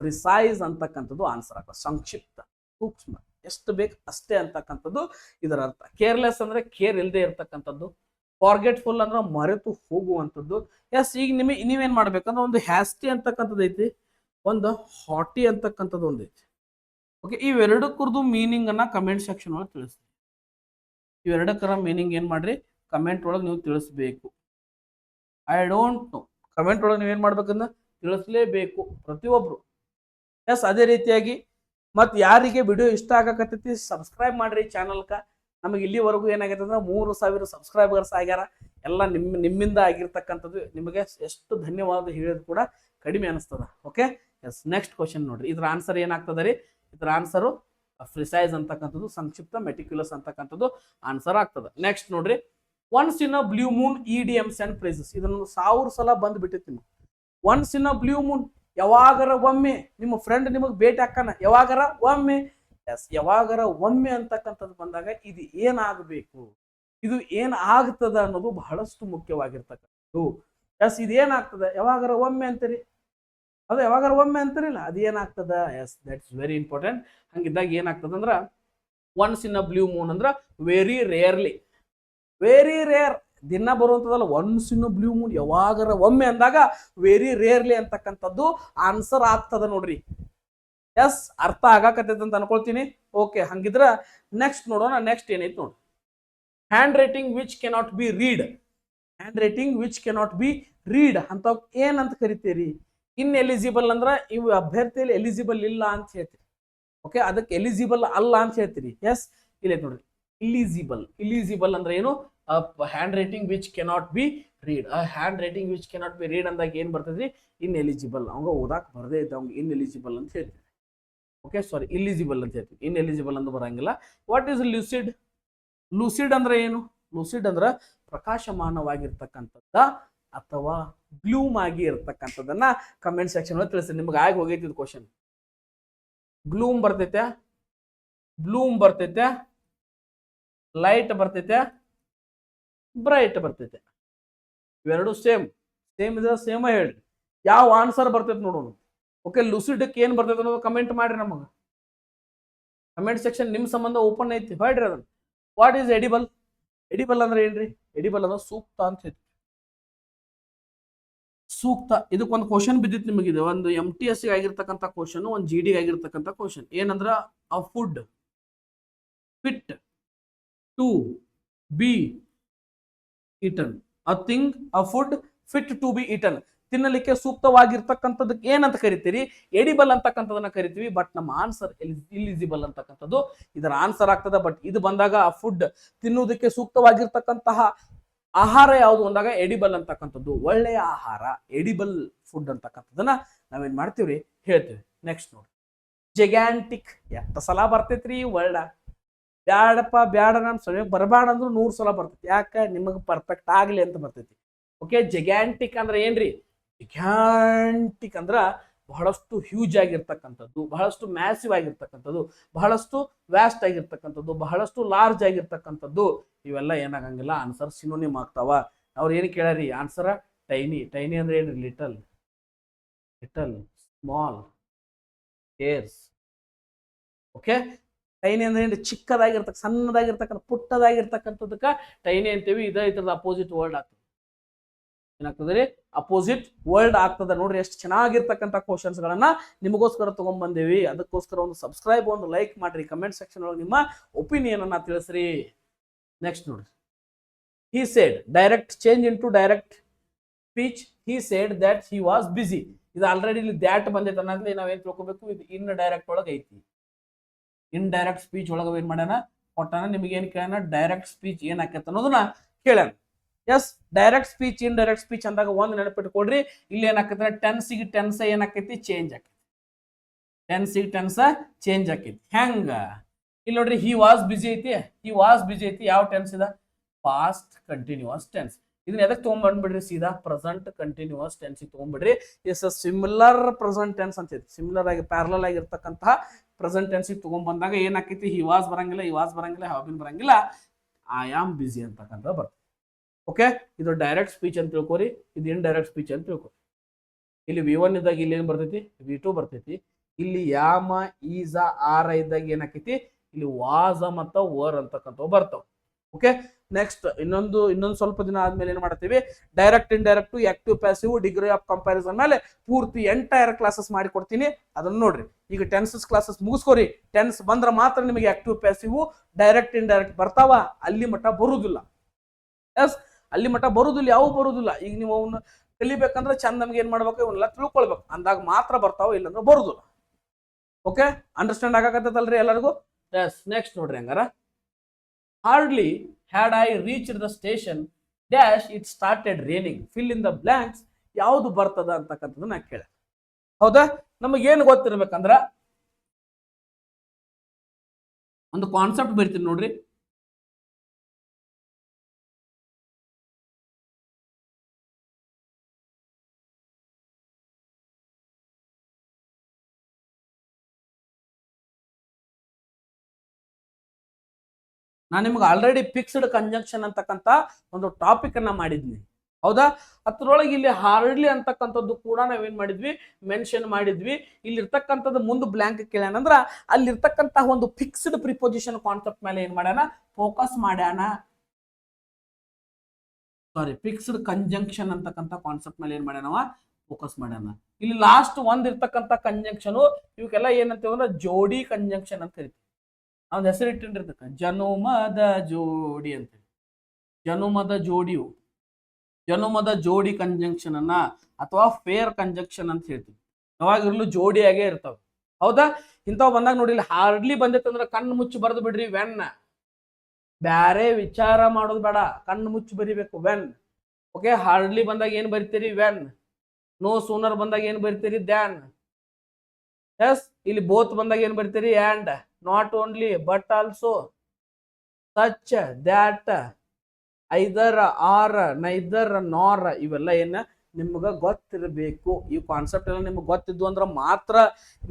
ಪ್ರಿಸೈಸ್ ಅಂತಕ್ಕಂಥದ್ದು ಆನ್ಸರ್ ಆಗ್ತದೆ. ಸಂಕ್ಷಿಪ್ತ, ಸೂಕ್ಷ್ಮ, ಎಷ್ಟು ಬೇಕು ಅಷ್ಟೇ ಅಂತಕ್ಕಂಥದ್ದು ಇದರ ಅರ್ಥ. ಕೇರ್ಲೆಸ್ ಅಂದ್ರೆ ಕೇರ್ ಇಲ್ಲದೆ ಇರ್ತಕ್ಕಂಥದ್ದು. ಫಾರ್ಗೆಟ್ಫುಲ್ ಅಂದ್ರೆ ಮರೆತು ಹೋಗುವಂಥದ್ದು. ಎಸ್, ಈಗ ನೀವೇನ್ ಮಾಡ್ಬೇಕಂದ್ರೆ ಒಂದು ಹ್ಯಾಸ್ಟಿ ಅಂತಕ್ಕಂಥದ್ದು ಐತಿ, ಒಂದು ಹಾಟಿ ಅಂತಕ್ಕಂಥದ್ದು ಒಂದು ಐತಿ. ಓಕೆ, ಇವೆರಡಕ್ಕರದು ಮೀನಿಂಗ್ ಅನ್ನ ಕಮೆಂಟ್ ಸೆಕ್ಷನ್ ಒಳಗೆ ತಿಳಿಸ್ತೀವಿ. ಇವೆರಡಕ್ಕರ ಮೀನಿಂಗ್ ಏನ್ ಮಾಡ್ರಿ? ಕಮೆಂಟ್ ಒಳಗೆ ನೀವು ತಿಳಿಸ್ಬೇಕು. ಐ ಡೋಂಟ್ ನೋ, ಕಮೆಂಟ್ ಒಳಗೆ ನೀವೇನ್ ಮಾಡ್ಬೇಕಂದ್ರೆ ತಿಳಿಸ್ಲೇಬೇಕು ಪ್ರತಿಯೊಬ್ರು. ಎಸ್, ಅದೇ ರೀತಿಯಾಗಿ ಮತ್ತೆ ಯಾರಿಗೆ ವಿಡಿಯೋ ಇಷ್ಟ ಆಗಕತ್ತೈತಿ ಸಬ್ಸ್ಕ್ರೈಬ್ ಮಾಡ್ರಿ ಚಾನಲ್ಕ. ನಮಗೆ ಇಲ್ಲಿವರೆಗೂ ಏನಾಗೈತೆ ಅಂದ್ರೆ 3000 ಸಬ್ಸ್ಕ್ರೈಬರ್ಸ್ ಆಗ್ಯಾರ. ಎಲ್ಲ ನಿಮ್ಮಿಂದ ಆಗಿರ್ತಕ್ಕಂಥದ್ದು. ನಿಮಗೆ ಎಷ್ಟು ಧನ್ಯವಾದ ಹೇಳಿದ್ರು ಕೂಡ ಕಡಿಮೆ ಅನಿಸ್ತದ. ಓಕೆ, ಎಸ್, ನೆಕ್ಸ್ಟ್ ಕ್ವಶನ್ ನೋಡ್ರಿ. ಇದ್ರ ಆನ್ಸರ್ ಏನಾಗ್ತದ ರೀ? ಇದ್ರ ಆನ್ಸರು ಪ್ರಿಸೈಸ್ ಅಂತಕ್ಕಂಥದ್ದು, ಸಂಕ್ಷಿಪ್ತ, ಮೆಟಿಕ್ಯುಲಸ್ ಅಂತಕ್ಕಂಥದ್ದು ಆನ್ಸರ್ ಆಗ್ತದ. ನೆಕ್ಸ್ಟ್ ನೋಡ್ರಿ, once in a blue moon idioms and phrases. ಇದನ್ನು 1000 ಸಲ ಬಂದ್ ಬಿಟ್ಟಿತ್ತು ನಿಮ್ಗೆ. Once in a blue moon, ಯಾವಾಗರ ಒಮ್ಮೆ ನಿಮ್ಮ ಫ್ರೆಂಡ್ ನಿಮಗೆ ಭೇಟಿ ಹಾಕನ, ಯಾವಾಗರ ಒಮ್ಮೆ. ಎಸ್, ಯಾವಾಗರ ಒಮ್ಮೆ ಅಂತಕ್ಕಂಥದ್ದು ಬಂದಾಗ ಇದು ಏನಾಗಬೇಕು, ಇದು ಏನ್ ಆಗ್ತದ ಅನ್ನೋದು ಬಹಳಷ್ಟು ಮುಖ್ಯವಾಗಿರ್ತಕ್ಕಂಥದ್ದು. ಎಸ್, ಇದೇನಾಗ್ತದ? ಯಾವಾಗರ ಒಮ್ಮೆ ಅಂತೀರಿ, ಅದು ಯಾವಾಗಾರ ಒಮ್ಮೆ ಅಂತಾರಿಲ್ಲ, ಅದು ಏನಾಗ್ತದ? Yes, that's very important. ಹಂಗಿದ್ದಾಗ ಏನಾಗ್ತದ ಅಂದ್ರ once in a blue moon ಅಂದ್ರ ವೆರಿ ರೇರ್ಲಿ, ವೆರಿ ರೇರ್, ದಿನ ಬರುವಂತದಲ್ಲ. Once in a blue moon, ಯಾವಾಗರ ಒಮ್ಮೆ ಅಂದಾಗ ವೆರಿ ರೇರ್ಲಿ ಅಂತಕ್ಕಂಥದ್ದು ಆನ್ಸರ್ ಆಗ್ತದ ನೋಡ್ರಿ. ಎಸ್, ಅರ್ಥ ಆಗಾಕತ್ತೈತೆ ಅಂತ ಅನ್ಕೊಳ್ತೀನಿ. ಓಕೆ, ಹಂಗಿದ್ರ ನೆಕ್ಸ್ಟ್ ನೋಡೋಣ. ನೆಕ್ಸ್ಟ್ ಏನೈತಿ ನೋಡಿ, hand writing which cannot be read. Hand writing which cannot be read ಅಂತ ಏನಂತ ಕರಿತೀರಿ? ಇನ್ ಎಲಿಜಿಬಲ್ ಅಂದ್ರ ಇವು ಅಭ್ಯರ್ಥಿಯಲ್ಲಿ ಎಲಿಜಿಬಲ್ ಇಲ್ಲ ಅಂತ ಹೇಳ್ತೀರಿ. ಓಕೆ, ಅದಕ್ಕೆ ಎಲಿಜಿಬಲ್ ಅಲ್ಲ ಅಂತ ಹೇಳ್ತೀರಿ. ಎಸ್, ಇಲ್ಲಿ ನೋಡ್ರಿ, ಇಲಿಜಿಬಲ್ ಅಂದ್ರೆ ಏನು? Hand writing which cannot be read. Hand writing which cannot be read ಅಂದಾಗ ಏನ್ ಬರ್ತದ್ರಿ? ಇನ್ ಎಲಿಜಿಬಲ್. ಅವಂಗ ಓದಾಕ್ ಬರದೇ ಇದ್ದ ಅವ್ಗೆ ಇನ್ ಎಲಿಜಿಬಲ್ ಅಂತ ಹೇಳ್ತೀವಿ. ಓಕೆ, ಸಾರಿ, ಇಲಿಜಿಬಲ್ ಅಂತ ಹೇಳ್ತೀವಿ, ಇನ್ ಎಲಿಜಿಬಲ್ ಅಂತ ಬರಂಗಿಲ್ಲ. What is lucid? ಲೂಸಿಡ್ ಅಂದ್ರೆ ಏನು? ಲೂಸಿಡ್ ಅಂದ್ರ ಪ್ರಕಾಶಮಾನವಾಗಿರ್ತಕ್ಕಂಥದ್ದ ಅಥವಾ ಗ್ಲೂಮ್ ಆಗಿ ಇರ್ತಕ್ಕಂಥದ್ದನ್ನ ಕಮೆಂಟ್ ಸೆಕ್ಷನ್ ಒಳಗೆ ತಿಳಿಸಿ. ನಿಮ್ಗೆ ಆಗಿ ಹೋಗೈತಿ ಕ್ವಶನ್. ಗ್ಲೂಮ್ ಬರ್ತೈತೆ, ಬ್ಲೂಮ್ ಬರ್ತೈತೆ, ಲೈಟ್ ಬರ್ತೈತೆ, ಬ್ರೈಟ್ ಬರ್ತೈತೆ. ಇವೆರಡು ಸೇಮ್ ಇದ್ರೆ ಸೇಮ ಹೇಳ್ರಿ. ಯಾವ ಆನ್ಸರ್ ಬರ್ತೈತೆ ನೋಡೋಣ. ಓಕೆ, ಲೂಸಿಡಕ್ಕೆ ಏನ್ ಬರ್ತೈತೆ ಅನ್ನೋದು ಕಮೆಂಟ್ ಮಾಡ್ರಿ. ನಮಗೆ ಕಮೆಂಟ್ ಸೆಕ್ಷನ್ ನಿಮ್ ಸಂಬಂಧ ಓಪನ್ ಐತಿ, ಹೇಳ್ರಿ ಅದನ್ನ. What is edible? ಎಡಿಬಲ್ ಅಂದ್ರೆ ಏನ್ರಿ? ಎಡಿಬಲ್ ಅಂದ್ರೆ ಸೂಕ್ತ ಅಂತ ಹೇಳ್ತೀವಿ. ಸೂಕ್ತ, ಇದಕ್ಕೊಂದು ಕ್ವಶನ್ ಬಿದ್ದಿತ್ತು ನಿಮಗಿದೆ. ಒಂದು MTS ಆಗಿರ್ತಕ್ಕಂಥ ಕ್ವಶನ್, ಒಂದು GD ಆಗಿರ್ತಕ್ಕಂಥ ಕ್ವಶನ್. ಏನಂದ್ರ a food fit to be eaten. A thing, a food fit to be eaten. ತಿನ್ನಲಿಕ್ಕೆ ಸೂಕ್ತವಾಗಿರ್ತಕ್ಕಂಥದಕ್ಕೆ ಏನಂತ ಕರಿತೀರಿ? ಎಡಿಬಲ್ ಅಂತಕ್ಕಂಥದನ್ನ ಕರಿತೀವಿ. ಬಟ್ ನಮ್ಮ ಆನ್ಸರ್ ಇಲಿಜಿಬಲ್ ಅಂತಕ್ಕಂಥದ್ದು ಇದರ ಆನ್ಸರ್ ಆಗ್ತದೆ. ಬಟ್ ಇದು ಬಂದಾಗ ಆ ಫುಡ್, ತಿನ್ನುವುದಕ್ಕೆ ಸೂಕ್ತವಾಗಿರ್ತಕ್ಕಂತಹ ಆಹಾರ ಯಾವುದು ಅಂದಾಗ ಎಡಿಬಲ್ ಅಂತಕ್ಕಂಥದ್ದು ಒಳ್ಳೆಯ ಆಹಾರ, ಎಡಿಬಲ್ ಫುಡ್ ಅಂತಕ್ಕಂಥದ್ದನ್ನ ನಾವೇನ್ ಮಾಡ್ತೀವ್ರಿ? ಹೇಳ್ತೀವಿ. ನೆಕ್ಸ್ಟ್ ನೋಡಿ, ಜೆಗ್ಯಾಂಟಿಕ್. ಎಷ್ಟು ಸಲ ಬರ್ತೈತ್ರಿ ವರ್ಡ? ಬ್ಯಾಡಪ್ಪ ಬ್ಯಾಡ, ನಾನು ಸಮಯಕ್ಕೆ ಬರಬೇಡ ಅಂದ್ರೂ 100 ಸಲ ಬರ್ತೈತಿ. ಯಾಕೆ? ನಿಮಗೆ ಪರ್ಫೆಕ್ಟ್ ಆಗ್ಲಿ ಅಂತ ಬರ್ತೈತಿ. ಓಕೆ, ಜೆಗ್ಯಾಂಟಿಕ್ ಅಂದ್ರೆ ಏನ್ರಿ? ಜಿಗ್ಯಾಂಟಿಕ್ ಅಂದ್ರ ಬಹಳಷ್ಟು ಹ್ಯೂಜ್ ಆಗಿರ್ತಕ್ಕಂಥದ್ದು, ಬಹಳಷ್ಟು ಮ್ಯಾಸಿವ್ ಆಗಿರ್ತಕ್ಕಂಥದ್ದು, ಬಹಳಷ್ಟು ವ್ಯಾಸ್ಟ್ ಆಗಿರ್ತಕ್ಕಂಥದ್ದು, ಬಹಳಷ್ಟು ಲಾರ್ಜ್ ಆಗಿರ್ತಕ್ಕಂಥದ್ದು. ಇವೆಲ್ಲ ಏನಾಗಂಗಿಲ್ಲ, ಆನ್ಸರ್ ಸಿನೋನಿಮ್ ಆಗ್ತಾವ. ಅವ್ರು ಏನು ಕೇಳ್ಯಾರಿ ಆನ್ಸರ್? ಟೈನಿ. ಟೈನಿ ಅಂದ್ರೆ ಏನ್ರಿ? ಲಿಟಲ್, ಸ್ಮಾಲ್, ಏರ್ಸ್. ಓಕೆ, ಟೈನಿ ಅಂದ್ರೆ ಏನ್ರಿ? ಚಿಕ್ಕದಾಗಿರ್ತಕ್ಕ, ಸಣ್ಣದಾಗಿರ್ತಕ್ಕಂಥ, ಪುಟ್ಟದಾಗಿರ್ತಕ್ಕಂಥದಕ್ಕ ಟೈನಿ ಅಂತೀವಿ. ಇದ ಇದ್ರದ ಅಪೋಸಿಟ್ ವರ್ಡ್ ಆಗ್ತದೆ. ಏನಾಗ್ತದೆ ಅಪೋಸಿಟ್ ವರ್ಡ್ ಆಗ್ತದೆ. ನೋಡ್ರಿ ಎಷ್ಟು ಚೆನ್ನಾಗಿರ್ತಕ್ಕಂಥ ಕ್ವಶನ್ಸ್ ಗಳನ್ನ ನಿಮಗೋಸ್ಕರ ತಗೊಂಡ್ ಬಂದೇವಿ. ಅದಕ್ಕೋಸ್ಕರ ಒಂದು ಸಬ್ಸ್ಕ್ರೈಬ್, ಒಂದು ಲೈಕ್ ಮಾಡ್ರಿ, ಕಮೆಂಟ್ ಸೆಕ್ಷನ್ ಒಳಗೆ ನಿಮ್ಮ ಒಪಿನಿಯನ್ ಅನ್ನ ತಿಳಿಸ್ರಿ. ನೆಕ್ಸ್ಟ್ ನೋಡ್ರಿ, he said direct change into direct speech. he said that he was busy. ಇದು ಆಲ್ರೆಡಿ ಇಲ್ಲಿ ದ್ಯಾಟ್ ಬಂದೈತೆ ಅನ್ನೋದ್ಲಿ ನಾವೇನ್ ತಿಳ್ಕೊಬೇಕು, ಇದು ಇನ್ ಡೈರೆಕ್ಟ್ ಒಳಗೆ ಐತಿ. ಇನ್ ಡೈರೆಕ್ಟ್ ಸ್ಪೀಚ್ ಒಳಗೆ ಏನ್ ಮಾಡ್ಯಾನ ಕೊಟ್ಟಾನ, ನಿಮಗೆ ಏನ್ ಕೇಳೋಣ, ಡೈರೆಕ್ಟ್ ಸ್ಪೀಚ್ ಏನ್ ಆಕೈತೆ ಅನ್ನೋದನ್ನ ಕೇಳ್ಯಾನ. Yes, direct speech in direct speech ಅಂದಾಗ ಒಂದು ನೆನಪಿಟ್ಕೊಡ್ರಿ, ಇಲ್ಲಿ ಏನಾಕೈತೆ ಟೆನ್ಸಿಗೆ ಟೆನ್ಸ್ ಏನಾಕೈತಿ ಚೇಂಜ್ ಆಕೈತಿ. ಟೆನ್ಸಿಗೆ ಟೆನ್ಸ್ ಚೇಂಜ್ ಆಕೈತಿ. ಹೆಂಗ ಇಲ್ಲಿ ನೋಡ್ರಿ, ಹಿ ವಾಸ್ ಬಿಸಿ ಐತಿ, ಹಿ ವಾಸ್ ಬಿಸಿ ಐತಿ. ಯಾವ ಟೆನ್ಸ್ ಇದ? Past continuous tense. ಇದನ್ನ ಎದಕ್ಕೆ ತೊಗೊಂಡ್ಬಂದ್ಬಿಡ್ರಿ, ಸೀದಾ ಪ್ರೆಸೆಂಟ್ ಕಂಟಿನ್ಯೂಸ್ ಟೆನ್ಸ್ ತೊಗೊಂಡ್ಬಿಡ್ರಿ. Is a similar present tense ಅಂತ ಐತಿ. ಸಿಮಿಲರ್ ಆಗಿ ಪ್ಯಾರಲಲ್ ಆಗಿರ್ತಕ್ಕಂತಹ ಪ್ರೆಸೆಂಟ್ ಟೆನ್ಸ್ ತೊಗೊಂಡ್ಬಂದಾಗ ಏನಾಕೈತಿ, ಹಿ ವಾಸ್ ಬರಂಗಿಲ್ಲ, ಈ ವಾಸ್ ಬರಂಗಿಲ್ಲ, ಹ್ಯಾವ್ ಬಿನ್ ಬರಂಗಿಲ್ಲ, ಐ ಆಮ್ ಬಿಸಿ ಅಂತಕ್ಕಂಥ ಬರ್ತದೆ. ಓಕೆ, ಇದು ಡೈರೆಕ್ಟ್ ಸ್ಪೀಚ್ ಅಂತ ತಿಳ್ಕೊರಿ, ಇದು ಇನ್ ಡೈರೆಕ್ಟ್ ಸ್ಪೀಚ್ ಅಂತ ತಿಳ್ಕೊರಿ. ಇಲ್ಲಿ V1 ಇದ್ದಾಗ ಇಲ್ಲಿ ಏನ್ ಬರ್ತೈತಿ, V2 ಬರ್ತೈತಿ. ಇಲ್ಲಿ ಯಾಮ, ಈಸ, ಆರ ಇದ್ದಾಗ ಏನಾಕೈತಿ, ಇಲ್ಲಿ ವಾಸ ಮತ್ತು ವರ್ ಅಂತಕ್ಕಂಥವು ಬರ್ತಾವ. ಓಕೆ, ನೆಕ್ಸ್ಟ್ ಇನ್ನೊಂದು ಸ್ವಲ್ಪ ದಿನ ಆದ್ಮೇಲೆ ಏನ್ ಮಾಡ್ತೀವಿ, direct in direct, active passive, degree of comparison ಮೇಲೆ ಪೂರ್ತಿ ಎಂಟೈರ್ ಕ್ಲಾಸಸ್ ಮಾಡಿ ಕೊಡ್ತೀನಿ. ಅದನ್ನ ನೋಡ್ರಿ. ಈಗ ಟೆನ್ಸಸ್ ಕ್ಲಾಸಸ್ ಮುಗಿಸ್ಕೋರಿ. ಟೆನ್ಸ್ ಬಂದ್ರೆ ಮಾತ್ರ ನಿಮಗೆ active passive, direct in direct ಬರ್ತಾವ. ಅಲ್ಲಿ ಮಟ್ಟ ಬರುವುದಿಲ್ಲ. ಎಸ್, ಅಲ್ಲಿ ಮಟ್ಟ ಬರುದಿಲ್ಲ, ಯಾವ ಬರುದಿಲ್ಲ. ಈಗ ನೀವು ಅವನ್ನ ಕಲಿಬೇಕಂದ್ರೆ ಚಂದ ನಮ್ಗೆ ಏನ್ ಮಾಡ್ಬೇಕು, ಇವನ್ನೆಲ್ಲ ತಿಳ್ಕೊಳ್ಬೇಕು. ಅಂದಾಗ ಮಾತ್ರ ಬರ್ತಾವ, ಇಲ್ಲಂದ್ರೆ ಬರುದಿಲ್ಲ. ಓಕೆ, ಅಂಡರ್ಸ್ಟ್ಯಾಂಡ್ ಆಗಕತ್ತಲ್ರಿ ಎಲ್ಲರಿಗೂ? ಎಸ್, ನೆಕ್ಸ್ಟ್ ನೋಡ್ರಿ. ಹಂಗಾರ hardly had I reached the station dash it started raining, fill in the blanks. ಯಾವುದು ಬರ್ತದ ಅಂತಕ್ಕಂಥದ್ದು ನಾ ಕೇಳ. ಹೌದಾ, ನಮಗೇನು ಗೊತ್ತಿರ್ಬೇಕಂದ್ರ ಒಂದು ಕಾನ್ಸೆಪ್ಟ್ ಬರ್ತೀನಿ ನೋಡ್ರಿ. ನಾನು ನಿಮ್ಗೆ ಆಲ್ರೆಡಿ ಫಿಕ್ಸ್ಡ್ ಕಂಜಂಕ್ಷನ್ ಅಂತಕ್ಕಂಥ ಒಂದು ಟಾಪಿಕ್ ಅನ್ನ ಮಾಡಿದ್ನಿ. ಹೌದಾ, ಅದ್ರೊಳಗೆ ಇಲ್ಲಿ ಹಾರ್ಡ್ಲಿ ಅಂತಕ್ಕಂಥದ್ದು ಕೂಡ ನಾವೇನ್ ಮಾಡಿದ್ವಿ, ಮೆನ್ಷನ್ ಮಾಡಿದ್ವಿ. ಇಲ್ಲಿ ಇರ್ತಕ್ಕಂಥದ್ದು ಮುಂದೆ ಬ್ಲಾಂಕ್ ಕೇಳ್ಯಾನಂದ್ರ ಅಲ್ಲಿರ್ತಕ್ಕಂತಹ ಒಂದು ಫಿಕ್ಸ್ಡ್ ಪ್ರಿಪೋಸಿಷನ್ ಕಾನ್ಸೆಪ್ಟ್ ಮೇಲೆ ಏನ್ ಮಾಡ್ಯಾನ, ಫೋಕಸ್ ಮಾಡ್ಯಾನ. ಸಾರಿ, ಫಿಕ್ಸ್ಡ್ ಕಂಜಂಕ್ಷನ್ ಅಂತಕ್ಕಂಥ ಕಾನ್ಸೆಪ್ಟ್ ಮೇಲೆ ಏನ್ ಮಾಡ್ಯಾನವ, ಫೋಕಸ್ ಮಾಡ್ಯಾನ. ಇಲ್ಲಿ ಲಾಸ್ಟ್ ಒಂದ್ ಇರ್ತಕ್ಕಂಥ ಕಂಜಂಕ್ಷನ್, ಇವಕ್ಕೆಲ್ಲ ಏನಂತೀವಿ ಅಂದ್ರೆ ಜೋಡಿ ಕಂಜಂಕ್ಷನ್ ಅಂತ ಕರಿತೀವಿ. ಅವ್ನ ಹೆಸರು ಇಟ್ಟಿರ್ತಕ್ಕ ಜನುಮದ ಜೋಡಿ ಅಂತೇಳಿ. ಜನುಮದ ಜೋಡಿಯು, ಜನುಮದ ಜೋಡಿ ಕಂಜಂಕ್ಷನ್ ಅನ್ನ ಅಥವಾ ಫೇರ್ ಕಂಜಂಕ್ಷನ್ ಅಂತ ಹೇಳ್ತೀವಿ. ಯಾವಾಗಿರ್ಲು ಜೋಡಿಯಾಗೆ ಇರ್ತಾವ. ಹೌದಾ, ಇಂಥವ್ ಬಂದಾಗ ನೋಡಿ, ಇಲ್ಲಿ ಹಾರ್ಡ್ಲಿ ಬಂದಿತ್ತಂದ್ರೆ ಕಣ್ಣು ಮುಚ್ಚಿ ಬರೆದು ಬಿಡ್ರಿ ವೆನ್. ಬ್ಯಾರೆ ವಿಚಾರ ಮಾಡೋದು ಬೇಡ, ಕಣ್ಣು ಮುಚ್ಚಿ ಬರಿಬೇಕು ವೆನ್. ಓಕೆ, ಹಾರ್ಡ್ಲಿ ಬಂದಾಗ ಏನ್ ಬರಿತೀರಿ, ವೆನ್. ನೋ ಸೂನರ್ ಬಂದಾಗ ಏನ್ ಬರಿತೀರಿ, ದ್ಯಾನ್. ಎಸ್, ಇಲ್ಲಿ ಬೋತ್ ಬಂದಾಗ ಏನ್ ಬರಿತೀರಿ, and. Not only but also, such, that, either, or, neither, nor. ಇವೆಲ್ಲ ಏನ ನಿಮ್ಗೆ ಗೊತ್ತಿರಬೇಕು. ಈ ಕಾನ್ಸೆಪ್ಟ್ ಎಲ್ಲ ನಿಮ್ಗೆ ಗೊತ್ತಿದ್ದು ಅಂದ್ರೆ ಮಾತ್ರ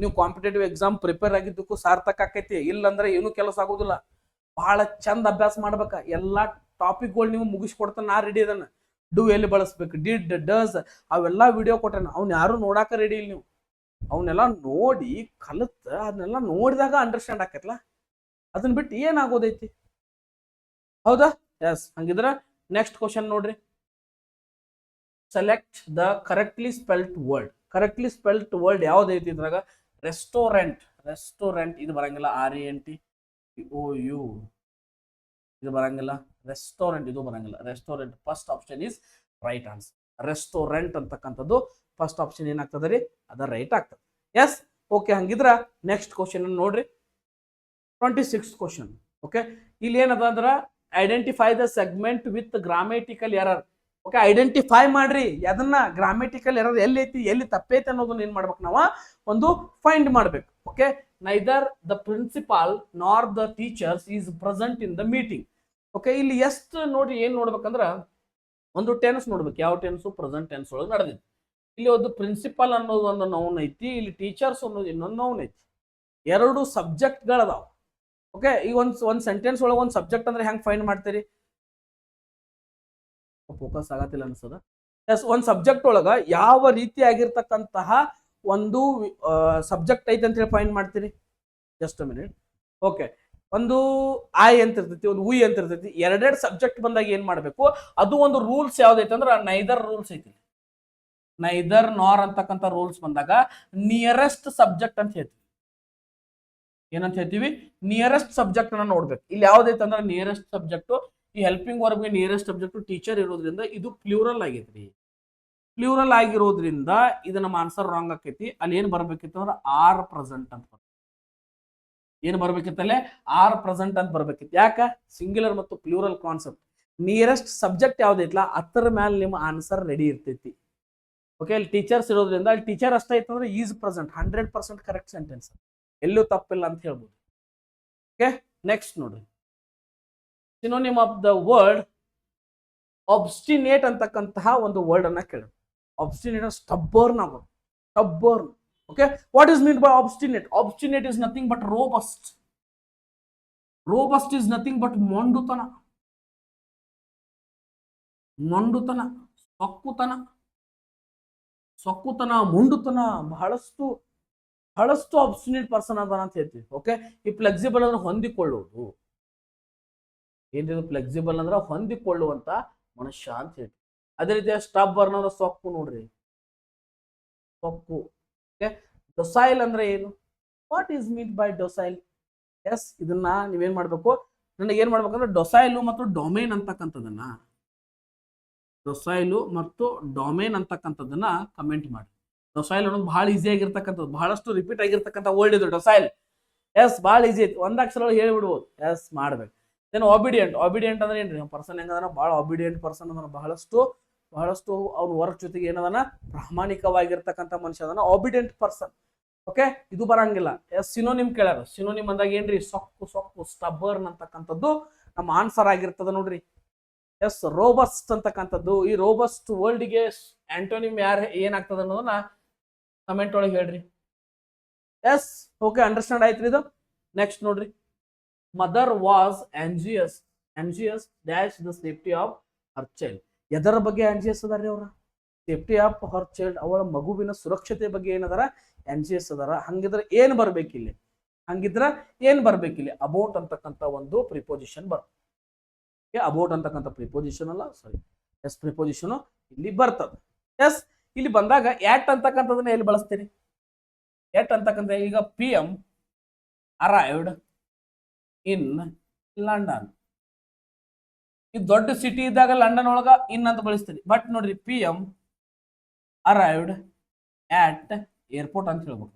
ನೀವು ಕಾಂಪಿಟೇಟಿವ್ ಎಕ್ಸಾಮ್ ಪ್ರಿಪೇರ್ ಆಗಿದ್ದಕ್ಕೂ ಸಾರ್ಥಕ ಆಕೈತಿ. ಇಲ್ಲಂದ್ರೆ ಏನು ಕೆಲಸ ಆಗೋದಿಲ್ಲ. ಬಹಳ ಚಂದ ಅಭ್ಯಾಸ ಮಾಡ್ಬೇಕ. ಎಲ್ಲಾ ಟಾಪಿಕ್ಗಳು ನೀವು ಮುಗಿಸ್ಕೊಡ್ತಾನೆ, ನಾ ರೆಡಿ ಅದನ್ನ. ಡೂ ಎಲ್ಲಿ ಬಳಸ್ಬೇಕು, ಡಿಡ್, ಡಸ್, ಅವೆಲ್ಲ ವಿಡಿಯೋ ಕೊಟ್ಟೆ. ಅವ್ನು ಯಾರು ನೋಡಾಕ ರೆಡಿ ಇಲ್ಲ. ನೀವು ಅವನ್ನೆಲ್ಲ ನೋಡಿ ಕಲಿತ ಅದನ್ನೆಲ್ಲ ನೋಡಿದಾಗ ಅಂಡರ್ಸ್ಟ್ಯಾಂಡ್ ಆಕೈತ್ಲ. ಅದನ್ನ ಬಿಟ್ಟು ಏನಾಗೋದೈತಿ? ಹೌದಾ? ಎಸ್, ಹಂಗಿದ್ರ ನೆಕ್ಸ್ಟ್ ಕ್ವಶನ್ ನೋಡ್ರಿ. Select the correctly spelt word. Correctly spelt word ಯಾವ್ದೈತಿ ಇದ್ರಾಗ? ರೆಸ್ಟೋರೆಂಟ್. ರೆಸ್ಟೋರೆಂಟ್ ಇದು ಬರಂಗಿಲ್ಲ. RENTOU ಇದು ಬರಂಗಿಲ್ಲ. ರೆಸ್ಟೋರೆಂಟ್ ಇದು ಬರಂಗಿಲ್ಲ. Restaurant first option is right answer. Restaurant ಅಂತಕ್ಕಂಥದ್ದು ಫಸ್ಟ್ ಆಪ್ಷನ್ ಏನಾಗ್ತದೆ ರೀ, ಅದ ರೈಟ್ ಆಗ್ತದೆ. Yes, okay. ಹಂಗಿದ್ರ ನೆಕ್ಸ್ಟ್ ಕ್ವಶನ್ ನೋಡ್ರಿ. 26th question. ಓಕೆ, ಇಲ್ಲಿ ಏನದ ಅಂದ್ರ identify the segment with grammatical error. Okay, identify ಮಾಡ್ರಿ ಅದನ್ನ, ಗ್ರಾಮೆಟಿಕಲ್ ಎರರ್ ಎಲ್ಲಿ ಐತಿ, ಎಲ್ಲಿ ತಪ್ಪೈತಿ ಅನ್ನೋದನ್ನ ಏನ್ ಮಾಡ್ಬೇಕು, ನಾವು ಒಂದು ಫೈಂಡ್ ಮಾಡ್ಬೇಕು. ಓಕೆ, ನೈದರ್ ದ ಪ್ರಿನ್ಸಿಪಾಲ್ ನಾರ್ the teachers is present in the meeting. Okay, ಇಲ್ಲಿ ಎಷ್ಟು ನೋಡ್ರಿ, ಏನ್ ನೋಡ್ಬೇಕಂದ್ರ ಒಂದು ಟೆನ್ಸ್ ನೋಡ್ಬೇಕು. ಯಾವ ಟೆನ್ಸು? ಪ್ರೆಸೆಂಟ್ ಟೆನ್ಸ್ ಒಳಗೆ ನಡೆದಿದೆ. ಇಲ್ಲಿ ಒಂದು ಪ್ರಿನ್ಸಿಪಲ್ ಅನ್ನೋದು ಒಂದು ನೌನ್ ಐತಿ, ಇಲ್ಲಿ ಟೀಚರ್ಸ್ ಅನ್ನೋದು ಇನ್ನೊಂದು ನೌನ್ ಐತಿ. ಎರಡು ಸಬ್ಜೆಕ್ಟ್ಗಳದಾವ. ಓಕೆ, ಈಗ ಒಂದ್ ಸೆಂಟೆನ್ಸ್ ಒಳಗೆ ಒಂದು ಸಬ್ಜೆಕ್ಟ್ ಅಂದ್ರೆ ಹೆಂಗ್ ಫೈಂಡ್ ಮಾಡ್ತೀರಿ? ಫೋಕಸ್ ಆಗತ್ತಿಲ್ಲ ಅನ್ಸದ. ಎಸ್, ಒಂದ್ ಸಬ್ಜೆಕ್ಟ್ ಒಳಗ ಯಾವ ರೀತಿ ಆಗಿರ್ತಕ್ಕಂತಹ ಒಂದು ಸಬ್ಜೆಕ್ಟ್ ಐತೆ ಅಂತ ಹೇಳಿ ಫೈಂಡ್ ಮಾಡ್ತೀರಿ? Just a minute. ಓಕೆ, ಒಂದು ಐ ಅಂತ ಇರ್ತೈತಿ, ಒಂದು ಉಯ್ ಅಂತ ಇರ್ತೈತಿ. ಎರಡೆರಡು ಸಬ್ಜೆಕ್ಟ್ ಬಂದಾಗ ಏನ್ ಮಾಡ್ಬೇಕು, ಅದು ಒಂದು ರೂಲ್ಸ್ ಯಾವ್ದೈತೆ ಅಂದ್ರೆ ನೈದರ್ ರೂಲ್ಸ್ ಐತಿ. ನೈದರ್ ನಾರ್ ಅಂತಕ್ಕಂಥ ರೂಲ್ಸ್ ಬಂದಾಗ ನಿಯರೆಸ್ಟ್ ಸಬ್ಜೆಕ್ಟ್ ಅಂತ ಹೇಳ್ತೀವಿ. ಏನಂತ ಹೇಳ್ತೀವಿ? ನಿಯರೆಸ್ಟ್ ಸಬ್ಜೆಕ್ಟ್ ಅನ್ನ ನೋಡ್ಬೇಕು. ಇಲ್ಲಿ ಯಾವ್ದೈತೆ ಅಂದ್ರೆ ನಿಯರೆಸ್ಟ್ ಸಬ್ಜೆಕ್ಟ್, ಈ ಹೆಲ್ಪಿಂಗ್ ವರ್ಬ್ಗೆ ನಿಯರೆಸ್ಟ್ ಸಬ್ಜೆಕ್ಟ್ ಟೀಚರ್ ಇರೋದ್ರಿಂದ ಇದು ಪ್ಲೂರಲ್ ಆಗೈತ್ರಿ. ಪ್ಲೂರಲ್ ಆಗಿರೋದ್ರಿಂದ ಇದು ನಮ್ಮ ಆನ್ಸರ್ ರಾಂಗ್ ಆಕೈತಿ. ಅಲ್ಲಿ ಏನ್ ಬರ್ಬೇಕಿತ್ತು ಅಂದ್ರೆ ಆರ್ ಪ್ರೆಸೆಂಟ್ ಅಂತ ಏನ್ ಬರ್ಬೇಕಿತ್ತಲ್ಲೇ ಆರ್ ಪ್ರೆಸೆಂಟ್ ಅಂತ ಬರ್ಬೇಕಿತ್ತು. ಯಾಕ? ಸಿಂಗ್ಯುಲರ್ ಮತ್ತು ಪ್ಲೂರಲ್ ಕಾನ್ಸೆಪ್ಟ್. ನಿಯರೆಸ್ಟ್ ಸಬ್ಜೆಕ್ಟ್ ಯಾವ್ದೈತ್ಲ ಅದರ ಮೇಲೆ ನಿಮ್ಮ ಆನ್ಸರ್ ರೆಡಿ ಇರ್ತೈತಿ. ಓಕೆ, ಅಲ್ಲಿ ಟೀಚರ್ಸ್ ಇರೋದ್ರಿಂದ ಅಲ್ಲಿ ಟೀಚರ್ ಅಷ್ಟೇ ಐತೆ ಅಂದ್ರೆ ಈಸ್ ಪ್ರೆಸೆಂಟ್ 100% ಕರೆಕ್ಟ್ ಸೆಂಟೆನ್ಸ್, ಎಲ್ಲೂ ತಪ್ಪಿಲ್ಲ ಅಂತ ಹೇಳ್ಬೋದು. ಓಕೆ, ನೆಕ್ಸ್ಟ್ ನೋಡ್ರಿ, ಸಿನೋನಿಮ್ ಆಫ್ ದ ವರ್ಡ್ ಆಬ್ಸ್ಟಿನೇಟ್ ಅಂತಕ್ಕಂತಹ ಒಂದು ವರ್ಡ್ ಅನ್ನ ಕೇಳಿ. ಆಬ್ಸ್ಟಿನೇಟ್ ಸ್ಟಬ್ಬರ್ನ್ ಆಗೋದು, ಸ್ಟಬ್ಬರ್ನ್. Okay, what is meant by obstinate? Obstinate is nothing but robust. Robust is nothing but mondutana. Mondutana, sokkutana, sokkutana, mondutana. ಬಹಳಷ್ಟು obstinate person ಅದನ ಅಂತ ಹೇಳ್ತೀವಿ. ಓಕೆ, ಈ ಫ್ಲೆಕ್ಸಿಬಲ್ ಅಂದ್ರೆ ಹೊಂದಿಕೊಳ್ಳುವುದು. ಏನಿದು ಫ್ಲೆಕ್ಸಿಬಲ್ ಅಂದ್ರೆ ಹೊಂದಿಕೊಳ್ಳುವಂತ ಮನುಷ್ಯ ಅಂತ ಹೇಳ್ತೀವಿ. ಅದೇ ರೀತಿ ಸ್ಟಬ್ಬರ್ನ್ ಅಂದ್ರೆ ಸೊಕ್ಕು ನೋಡ್ರಿ, ಸೊಕ್ಕು. ಡೊಸೈಲ್ ಅಂದ್ರೆ ಏನು? What is mean by docile? Yes, ಇದನ್ನ ನೀವೇನ್ ಮಾಡ್ಬೇಕು, ನನಗೆ ಏನ್ ಮಾಡ್ಬೇಕಂದ್ರೆ ಡೊಸೈಲು ಮತ್ತು ಡೊಮೇನ್ ಅಂತಕ್ಕಂಥದನ್ನ, ಡೊಸೈಲು ಮತ್ತು ಡೊಮೇನ್ ಅಂತಕ್ಕಂಥದ್ದನ್ನ ಕಮೆಂಟ್ ಮಾಡಿ. ಡೊಸೈಲ್ ಅನ್ನೋದು ಬಹಳ ಈಸಿ ಆಗಿರ್ತಕ್ಕಂಥದ್ದು, ಬಹಳಷ್ಟು ರಿಪೀಟ್ ಆಗಿರ್ತಕ್ಕಂಥ ವರ್ಡ್ ಇದು ಡೊಸೈಲ್. ಎಸ್, ಬಹಳ ಈಸಿ ಐತಿ, ಒಂದ್ ಅಕ್ಷರ ಹೇಳ್ಬಿಡ್ಬೋದು. ಎಸ್, ಮಾಡ್ಬೇಕು. Then obedient. ಒಬಿಡಿಯಂಟ್ ಅಂದ್ರೆ ಏನ್ರಿ? ಪರ್ಸನ್ ಹೆಂಗದನ, ಬಹಳ ಒಬಿಡಿಯಂಟ್ ಪರ್ಸನ್ ಅದನ್ನ, ಬಹಳಷ್ಟು ಅವ್ನ ವರ್ಕ್ ಜೊತೆಗೆ ಏನದನ ಪ್ರಾಮಾಣಿಕವಾಗಿರ್ತಕ್ಕಂಥ ಮನುಷ್ಯ ಅದನ್ನ ಒಬಿಡಿಯಂಟ್ ಪರ್ಸನ್. ಓಕೆ, ಇದು ಬರಂಗಿಲ್ಲ. S, synonym ಕೇಳ್ಯಾರ. ಸಿನೋನಿಮ್ ಅಂದಾಗ ಏನ್ರಿ? ಸೊಕ್ಕು, ಸ್ಟಬ್ಬರ್ನ್ ಅಂತಕ್ಕಂಥದ್ದು ನಮ್ಮ ಆನ್ಸರ್ ಆಗಿರ್ತದ ನೋಡ್ರಿ. ಎಸ್, ರೋಬಸ್ಟ್ ಅಂತಕ್ಕಂಥದ್ದು. ಈ ರೋಬಸ್ಟ್ ವರ್ಲ್ಡ್ಗೆ ಆಂಟೋನಿಮ್ ಏನಾಗ್ತದ ಅನ್ನೋದನ್ನ ಕಮೆಂಟ್ ಒಳಗೆ ಹೇಳ್ರಿ. ಎಸ್, ಓಕೆ, ಅಂಡರ್ಸ್ಟ್ಯಾಂಡ್ ಆಯ್ತ್ರಿ ಇದು. ನೆಕ್ಸ್ಟ್ ನೋಡ್ರಿ, mother was anxious dash the safety of her child. ಎದರ ಬಗ್ಗೆ ಆಂಜಿಯಸ್ ಅದಾರ್ರಿ ಅವ್ರ? ಸೇಫ್ಟಿ ಆಫ್ ಹರ್ ಚೈಲ್ಡ್, ಅವಳ ಮಗುವಿನ ಸುರಕ್ಷತೆ ಬಗ್ಗೆ ಏನದಾರ ಆಂಜಿಯಸ್ ಅದಾರ. ಹಂಗಿದ್ರೆ ಏನ್ ಬರ್ಬೇಕಿಲ್ಲಿ? ಅಬೌಟ್ ಅಂತಕ್ಕಂಥ ಒಂದು ಪ್ರಿಪೋಸಿಷನ್ ಬರ್ತದೆ. ಅಬೌಟ್ ಅಂತಕ್ಕಂಥ ಪ್ರಿಪೋಸಿಷನ್ ಅಲ್ಲ, ಸಾರಿ, ಎಸ್, ಪ್ರಿಪೋಸಿಷನ್ ಇಲ್ಲಿ ಬರ್ತದೆ. ಎಸ್, ಇಲ್ಲಿ ಬಂದಾಗ ಯಾಟ್ ಅಂತಕ್ಕಂಥದನ್ನ ಎಲ್ಲಿ ಬಳಸ್ತೀರಿ? ಯಾಟ್ ಅಂತಕ್ಕಂಥ, ಈಗ PM ಅರೈವ್ಡ್ ಇನ್ ಲಂಡನ್. ಈ ದೊಡ್ಡ ಸಿಟಿ ಇದ್ದಾಗ ಲಂಡನ್ ಒಳಗ ಇನ್ ಅಂತ ಬಳಸ್ತೀರಿ. ಬಟ್ ನೋಡ್ರಿ, PM ಅರೈವ್ಡ್ ಆಟ್ ಏರ್ಪೋರ್ಟ್ ಅಂತ ಹೇಳ್ಬೇಕು.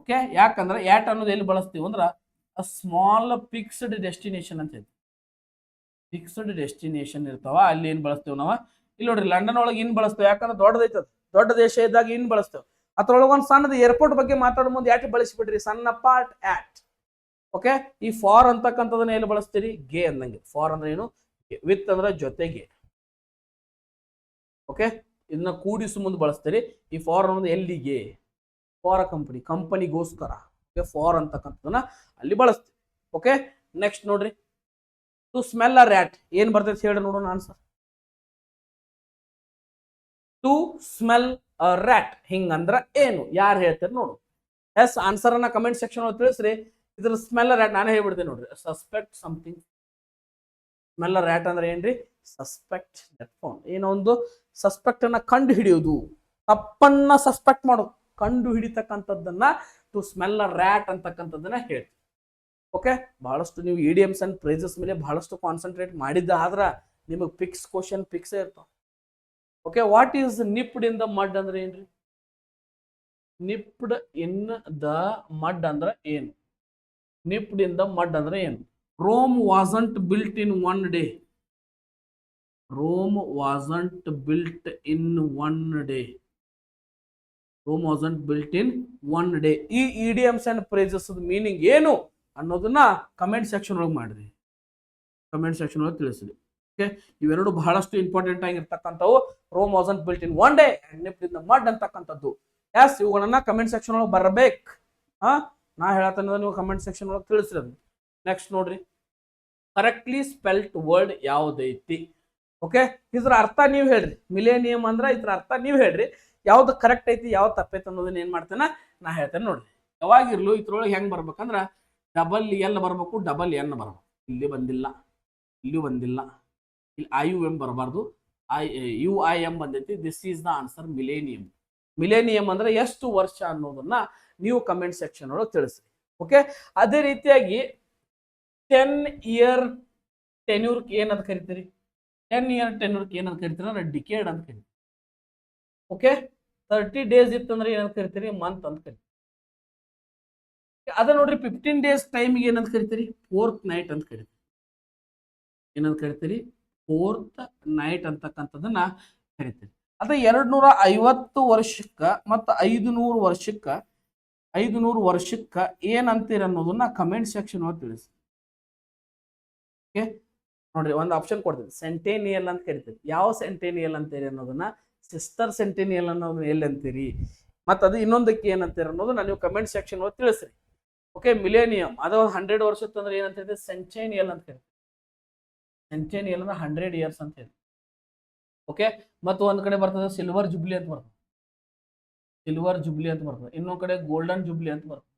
ಓಕೆ, ಯಾಕಂದ್ರೆ ಆಟ್ ಅನ್ನೋದು ಎಲ್ಲಿ ಬಳಸ್ತೀವಿ ಅಂದ್ರೆ ಸ್ಮಾಲ್ ಫಿಕ್ಸ್ಡ್ ಡೆಸ್ಟಿನೇಷನ್ ಅಂತ ಹೇಳ್ತೀವಿ. ಫಿಕ್ಸ್ಡ್ ಡೆಸ್ಟಿನೇಷನ್ ಇರ್ತಾವ, ಅಲ್ಲಿ ಏನ್ ಬಳಸ್ತೇವೆ ನಾವು? ಇಲ್ಲಿ ನೋಡ್ರಿ, ಲಂಡನ್ ಒಳಗೆ ಇನ್ ಬಳಸ್ತೇವೆ. ಯಾಕಂದ್ರೆ ದೊಡ್ಡದೈತದ, ದೊಡ್ಡ ದೇಶ ಇದ್ದಾಗ ಇನ್ ಬಳಸ್ತೇವೆ. ಅದ್ರೊಳಗೆ ಒಂದು ಸಣ್ಣದ ಏರ್ಪೋರ್ಟ್ ಬಗ್ಗೆ ಮಾತಾಡೋ ಮುಂದೆ ಆಟ್ ಬಳಸಿಬಿಡ್ರಿ, ಸಣ್ಣ ಪಾರ್ಟ್ ಆಟ್. ಓಕೆ, ಈ ಫಾರ್ ಅಂತಕ್ಕಂಥದನ್ನ ಎಲ್ಲಿ ಬಳಸ್ತೀರಿ? ಗೆ ಅಂದಂಗೆ. ಫಾರ್ ಅಂದ್ರೆ ಏನು? ವಿತ್ ಅಂದ್ರೆ ಜೊತೆಗೆ. ಓಕೆ, ಇದನ್ನ ಕೂಡಿಸು ಮುಂದೆ ಬಳಸ್ತೀರಿ. ಈ ಫಾರ್ ಅನ್ನೋದು ಎಲ್ಲಿಗೆ? ಫಾರ್ ಅ ಕಂಪನಿಗೋಸ್ಕರ. ಓಕೆ, ಫಾರ್ ಅಂತಕ್ಕಂಥದನ್ನ ಅಲ್ಲಿ ಬಳಸ್ತೀವಿ. ಓಕೆ, ನೆಕ್ಸ್ಟ್ ನೋಡ್ರಿ, ಟು ಸ್ಮೆಲ್ ಅ ರ್ಯಾಟ್ ಏನ್ ಬರ್ತೈತೆ ಹೇಳಿ ನೋಡೋಣ answer. To smell a rat ಹಿಂಗಂದ್ರ ಏನು? ಯಾರು ಹೇಳ್ತಾರೆ ನೋಡು. ಎಸ್, ಆನ್ಸರ್ ಅನ್ನ ಕಮೆಂಟ್ ಸೆಕ್ಷನ್ ಒಳಗೆ ತಿಳಿಸ್ರಿ. ಇದ್ರ ಸ್ಮೆಲ್ ರ್ಯಾಟ್ ನಾನೇ ಹೇಳ್ಬಿಡ್ತೇನೆ ನೋಡ್ರಿ. Suspect something. ಸ್ಮೆಲ್ ರ್ಯಾಟ್ ಅಂದ್ರೆ ಏನ್ರಿ? Suspect that found. ಏನೋ ಒಂದು ಸಸ್ಪೆಕ್ಟ್ ಅನ್ನ ಕಂಡು ಹಿಡಿಯೋದು, ತಪ್ಪನ್ನ ಸಸ್ಪೆಕ್ಟ್ ಮಾಡೋದು, ಕಂಡು ಹಿಡಿತಕ್ಕಂಥದ್ದನ್ನ ಟು ಸ್ಮೆಲ್ ರ್ಯಾಟ್ ಅಂತಕ್ಕಂಥದ್ದನ್ನ ಹೇಳ್ತೀವಿ. ಓಕೆ, ಬಹಳಷ್ಟು ನೀವು ಇಡಿಯಮ್ಸ್ ಅಂಡ್ ಫ್ರೇಸಸ್ ಮೇಲೆ ಬಹಳಷ್ಟು ಕಾನ್ಸಂಟ್ರೇಟ್ ಮಾಡಿದ್ದ ಆದ್ರ ನಿಮಗೆ ಕ್ವಶನ್ ಫಿಕ್ಸೇ ಇರ್ತಾವ. Okay, what is ನಿಪ್ಡ್ in the mud ಅಂದ್ರೆ ಏನ್ರಿ? ನಿಪ್ಡ್ ಇನ್ ದ ಮಡ್ ಅಂದ್ರೆ ಏನು? ನಿಪ್ಡ್ ಇನ್ ದ ಮಡ್ ಅಂದ್ರೆ ಏನು? Rome wasn't built in one day. Rome wasn't built in one day. Rome wasn't built in one day. ಈ idioms and phrases meaning ಏನು ಅನ್ನೋದನ್ನ comment section ಒಳಗೆ ಮಾಡಿರಿ, ಕಮೆಂಟ್ ಸೆಕ್ಷನ್ ಒಳಗೆ ತಿಳಿಸಿರಿ. ಓಕೆ, ಇವೆರಡು ಬಹಳಷ್ಟು ಇಂಪಾರ್ಟೆಂಟ್ ಆಗಿರ್ತಕ್ಕಂಥವು. Rome wasn't built in one day and nipped in the mud ಅಂತಕ್ಕಂಥದ್ದು. ಎಸ್, ಇವುಗಳನ್ನ ಕಮೆಂಟ್ ಸೆಕ್ಷನ್ ಒಳಗೆ ಬರಬೇಕು. ನಾ ಹೇಳತ್ತನ್ನ ನೀವು ಕಮೆಂಟ್ ಸೆಕ್ಷನ್ ಒಳಗೆ ತಿಳಿಸ್ರಿ. ನೆಕ್ಸ್ಟ್ ನೋಡ್ರಿ, ಕರೆಕ್ಟ್ಲಿ ಸ್ಪೆಲ್ಟ್ ವರ್ಡ್ ಯಾವ್ದೈತಿ? ಓಕೆ, ಇದ್ರ ಅರ್ಥ ನೀವು ಹೇಳ್ರಿ. ಮಿಲೇನಿಯಂ ಅಂದ್ರೆ ಇದ್ರ ಅರ್ಥ ನೀವು ಹೇಳ್ರಿ. ಯಾವ್ದು ಕರೆಕ್ಟ್ ಐತಿ, ಯಾವ್ದು ತಪ್ಪೈತಿ ಅನ್ನೋದನ್ನ ಏನ್ ಮಾಡ್ತೇನೆ ನಾ ಹೇಳ್ತೇನೆ ನೋಡ್ರಿ. ಯಾವಾಗಿರ್ಲು ಇದ್ರೊಳಗೆ ಹೆಂಗ್ ಬರ್ಬೇಕಂದ್ರ ಡಬಲ್ ಎಲ್ ಬರಬೇಕು, ಡಬಲ್ ಎನ್ ಬರಬೇಕು. ಇಲ್ಲಿ ಬಂದಿಲ್ಲ, ಇಲ್ಲೂ ಬಂದಿಲ್ಲ, ಇಲ್ಲಿ IUM ಬರಬಾರ್ದು, UIM ಬಂದೈತಿ. This is the answer millennium. Millennium ಅಂದ್ರೆ ಎಷ್ಟು ವರ್ಷ ಅನ್ನೋದನ್ನ ನೀವು ಕಮೆಂಟ್ ಸೆಕ್ಷನ್ ಒಳಗೆ ತಿಳಿಸ್ರಿ. ಓಕೆ, ಅದೇ ರೀತಿಯಾಗಿ 10 ಇಯರ್ ಟೆನ್ಯೂರ್ ಏನಂತ ಕರಿತೀರಿ? 10 ಇಯರ್ ಟೆನ್ಯೂರ್ ಏನಂತ ಕರಿತೀರಿ ಅಂದ್ರೆ ಡಿಕೇಡ್ ಅಂತ ಕರಿತೀರಿ. ಓಕೆ, 30 ಡೇಸ್ ಇತ್ತಂದ್ರೆ ಏನಂತ ಕರಿತೀರಿ? ಮಂತ್ ಅಂತ ಕರಿತೀರಿ. ಅದ ನೋಡ್ರಿ 15 ಡೇಸ್ ಟೈಮಿಗೆ ಏನಂತ ಕರಿತೀರಿ? ಫೋರ್ತ್ ನೈಟ್ ಅಂತ ಕರಿತೀರಿ. ಏನಂತ ಕರಿತೀರಿ? ಫೋರ್ತ್ ನೈಟ್ ಅಂತಕ್ಕಂಥದ್ದನ್ನ ಕರಿತೀರಿ. ಅದ 250 ವರ್ಷಕ್ಕ ಮತ್ತು 500 ವರ್ಷಕ್ಕ ಏನಂತೀರ ಅನ್ನೋದನ್ನ ಕಮೆಂಟ್ ಸೆಕ್ಷನ್ ಒಳಗೆ ತಿಳಿಸಿ. ಓಕೆ, ನೋಡ್ರಿ ಒಂದು ಆಪ್ಷನ್ ಕೊಡ್ತೀವಿ, ಸೆಂಟೇನಿಯಲ್ ಅಂತ ಕರಿತೀರಿ. ಯಾವ ಸೆಂಟೇನಿಯಲ್ ಅಂತೀರಿ ಅನ್ನೋದನ್ನ, ಸಿಸ್ಟರ್ ಸೆಂಟೇನಿಯಲ್ ಅನ್ನೋದನ್ನ ಎಲ್ಲಿ ಅಂತೀರಿ, ಮತ್ತು ಅದು ಇನ್ನೊಂದಕ್ಕೆ ಏನಂತೀರ ಅನ್ನೋದನ್ನ ನೀವು ಕಮೆಂಟ್ ಸೆಕ್ಷನ್ ಒಳಗೆ ತಿಳಿಸ್ರಿ. ಓಕೆ, ಮಿಲೇನಿಯಂ ಅದು 100 ವರ್ಷತ್ತಂದ್ರೆ ಏನಂತ ಹೇಳ್ತೀವಿ? ಸೆಂಚೇನಿಯಲ್ ಅಂತ ಕರಿತೀವಿ. ಸೆಂಚೇನಿಯಲ್ ಅಂದ್ರೆ 100 ಇಯರ್ಸ್ ಅಂತ ಹೇಳಿ. ಓಕೆ, ಮತ್ತು ಒಂದ್ ಕಡೆ ಬರ್ತದೆ ಸಿಲ್ವರ್ ಜುಬ್ಲಿ ಅಂತ ಬರ್ತದೆ, ಸಿಲ್ವರ್ ಜುಬ್ಲಿ ಅಂತ ಬರ್ತದೆ. ಇನ್ನೊಂದ್ ಕಡೆ ಗೋಲ್ಡನ್ ಜುಬ್ಲಿ ಅಂತ ಬರ್ತದೆ,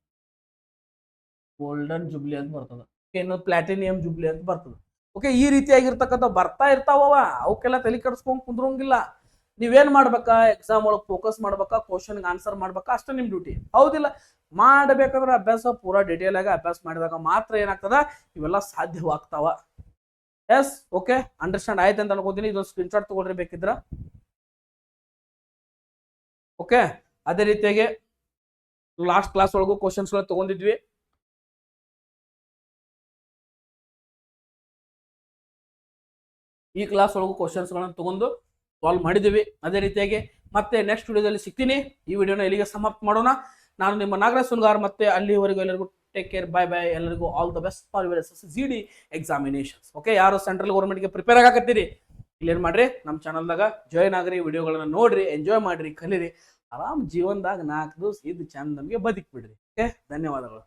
ಗೋಲ್ಡನ್ ಜುಬ್ಲಿ ಅಂತ ಬರ್ತದೆ. ಇನ್ನು ಪ್ಲಾಟಿನಿಯಂ ಜುಬ್ಲಿ ಅಂತ ಬರ್ತದೆ. ಓಕೆ, ಈ ರೀತಿಯಾಗಿರ್ತಕ್ಕಂಥ ಬರ್ತಾ ಇರ್ತಾವ, ಅವಕ್ಕೆಲ್ಲ ತಲೆ ಕೆಡಿಸ್ಕೊಂಡ್ ಕುಂದ್ರಂಗಿಲ್ಲ. ನೀವೇನ್ ಮಾಡ್ಬೇಕಾ? ಎಕ್ಸಾಮ್ ಒಳಗೆ ಫೋಕಸ್ ಮಾಡ್ಬೇಕಾ, ಕ್ವಶನ್ ಆನ್ಸರ್ ಮಾಡ್ಬೇಕಾ, ಅಷ್ಟೇ ನಿಮ್ ಡ್ಯೂಟಿ. ಹೌದಿಲ್ಲ? ಮಾಡಬೇಕಂದ್ರೆ ಅಭ್ಯಾಸ ಪೂರಾ ಡಿಟೇಲ್ ಆಗಿ ಅಭ್ಯಾಸ ಮಾಡಿದಾಗ ಮಾತ್ರ ಏನಾಗ್ತದ, ಇವೆಲ್ಲ ಸಾಧ್ಯವಾಗ್ತಾವ. ಎಸ್, ಓಕೆ, ಅಂಡರ್ಸ್ಟ್ಯಾಂಡ್ ಆಯ್ತು ಅಂತ ಅನ್ಕೋತೀನಿ. ಇದೊಂದು ಸ್ಕ್ರೀನ್ ಶಾಟ್ ತಗೊಳ್ರಿ ಬೇಕಿದ್ರ. ಓಕೆ, ಅದೇ ರೀತಿಯಾಗಿ ಲಾಸ್ಟ್ ಕ್ಲಾಸ್ ಒಳಗೂ ಕ್ವಶನ್ಸ್ ಗಳು ತಗೊಂಡಿದ್ವಿ. ಈ ಕ್ಲಾಸ್ ಒಳಗೂ ಕ್ವಶನ್ಸ್ ಗಳನ್ನ ತಗೊಂಡು ಸಾಲ್ವ್ ಮಾಡಿದ್ದೀವಿ. ಅದೇ ರೀತಿಯಾಗಿ ಮತ್ತೆ ನೆಕ್ಸ್ಟ್ ವಿಡಿಯೋದಲ್ಲಿ ಸಿಗ್ತೀನಿ. ಈ ವಿಡಿಯೋನ ಇಲ್ಲಿಗೆ ಸಮಾಪ್ತ ಮಾಡೋಣ. ನಾನು ನಿಮ್ಮ ನಾಗರಾಜ್ ಸುನ್ಗಾರ್. ಮತ್ತೆ ಅಲ್ಲಿವರೆಗೂ ಎಲ್ಲರಿಗೂ ಟೇಕ್ ಕೇರ್, ಬೈ ಬೈ. ಎಲ್ಲರಿಗೂ all the best for your SSGD examinations. Okay, ಯಾರು ಸೆಂಟ್ರಲ್ ಗೌರ್ಮೆಂಟ್ಗೆ ಪ್ರಿಪೇರ್ ಆಗಕತ್ತೀರಿ, ಇಲ್ಲೇನ್ ಮಾಡ್ರಿ, ನಮ್ಮ ಚಾನಲ್ದಾಗ ಜಾಯ್ನ್ ಆಗ್ರಿ, ವಿಡಿಯೋಗಳನ್ನ ನೋಡ್ರಿ, ಎಂಜಾಯ್ ಮಾಡ್ರಿ, ಕಲೀರಿ. ಆರಾಮ್ ಜೀವನದಾಗ 4 ದಿವಸ ಇದ್ದು ಚಂದ ನಮಗೆ ಬದುಕಿ ಬಿಡ್ರಿ. ಓಕೆ, ಧನ್ಯವಾದಗಳು.